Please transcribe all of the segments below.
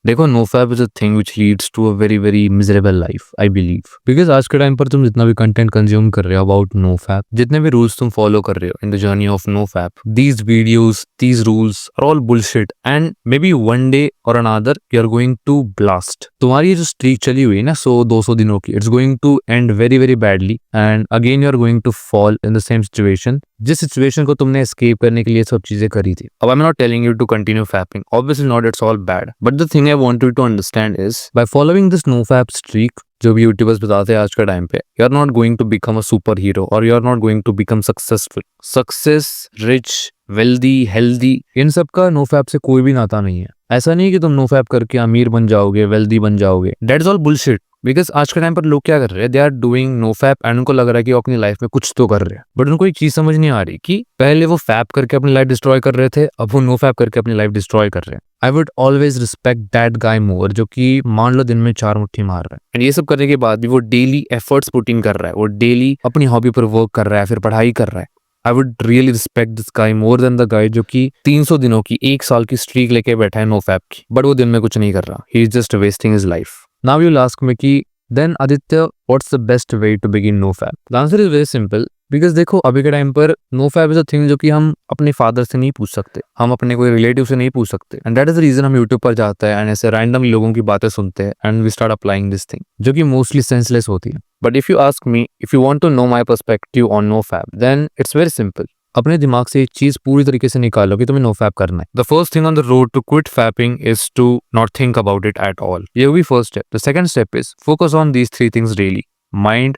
देखो, no fap is a thing which leads to a very very miserable life, I believe. Because आज के time पर तुम जितना भी कंटेंट कंज्यूम कर रहे हो अबाउट नो फैप, जितने भी रूल्स तुम फॉलो कर रहे हो in the journey of no fap, these videos, these rules are all bullshit, and maybe one day or another you are going to blast. तुम्हारी ये जो स्ट्रीक चली हुई है ना 100-200 दिनों की, it's going to end very very badly, and again you are going to fall in the same situation जिस सिचुएशन को तुमने एस्केप करने के लिए सब चीजें करी थी। अब I am not telling you to continue fapping, obviously not, it's all bad, but the thing I want you to understand is by following this no fap streak, जो भी यूट्यूबर्स बताते हैं आज के टाइम पे, you are not going to become a super hero or you are not going to become successful. Success, rich, wealthy, healthy, इन सब का नो फैप से कोई भी नाता नहीं है। ऐसा नहीं कि तुम नो फैप करके अमीर बन जाओगे, वेल्दी बन जाओगे, that is all bullshit. Because आज के टाइम पर लोग क्या कर रहे हैं, they are doing no fap and उनको लग रहा है कि वो अपनी लाइफ में कुछ तो कर रहे हैं, बट उनको एक चीज समझ नहीं आ रही कि पहले वो फैप करके अपनी लाइफ डिस्ट्रॉय कर रहे थे, अब वो नो फैप करके अपनी लाइफ डिस्ट्रॉय कर रहे हैं। I would always respect that guy more, जो कि मान लो दिन में 4 मुट्ठी मार रहा है, एंड ये सब करने के बाद भी वो डेली एफर्ट्स पुट इन कर रहा है, वो डेली अपनी हॉबी पर वर्क कर रहा है, फिर पढ़ाई कर रहा है। I would really respect this guy more than the guy जो कि 300 दिनों की, 1 साल की स्ट्रीक लेके बैठा है नो फैप की, बट वो दिन में कुछ नहीं कर रहा। He is just wasting his life. Now you ask me कि then Aditya, what's the best way to begin no fap? The answer is very simple. Because देखो, अभी के टाइम पर no fap is a thing जो कि हम अपने father से नहीं पूछ सकते, हम अपने कोई रिलेटिव से नहीं पूछ सकते, and that is the reason हम यूट्यूब पर जाते हैं एंड ऐसे रैंडम लोगों की बातें सुनते हैं and we start applying this thing, जो कि मोस्टली सेंसलेस होती है। But if you ask me, if you want to know my perspective on no fap, then it's very simple. अपने दिमाग से एक चीज पूरी तरीके से निकालो कि तुम्हें नो फैप करना है। The first thing on the road to quit fapping is to not think about it at all. ये होगी first step. The second step is focus on these 3 things daily: mind,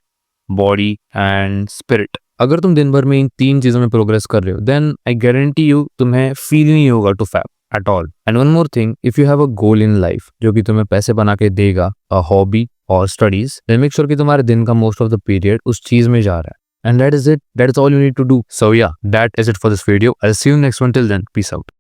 body and spirit. अगर तुम दिन भर में इन 3 चीजों में progress कर रहे हो, देन आई गारंटी यू तुम्हें फील नहीं होगा to fap at all. And one more thing, if you have a goal in life जो कि तुम्हें पैसे बना के देगा, अ हॉबी और स्टडीज, देन मेक श्योर कि तुम्हारे दिन का मोस्ट ऑफ द पीरियड उस चीज में जा रहा है। And that is it. That is all you need to do. So yeah, that is it for this video. I'll see you next one. Till then, peace out.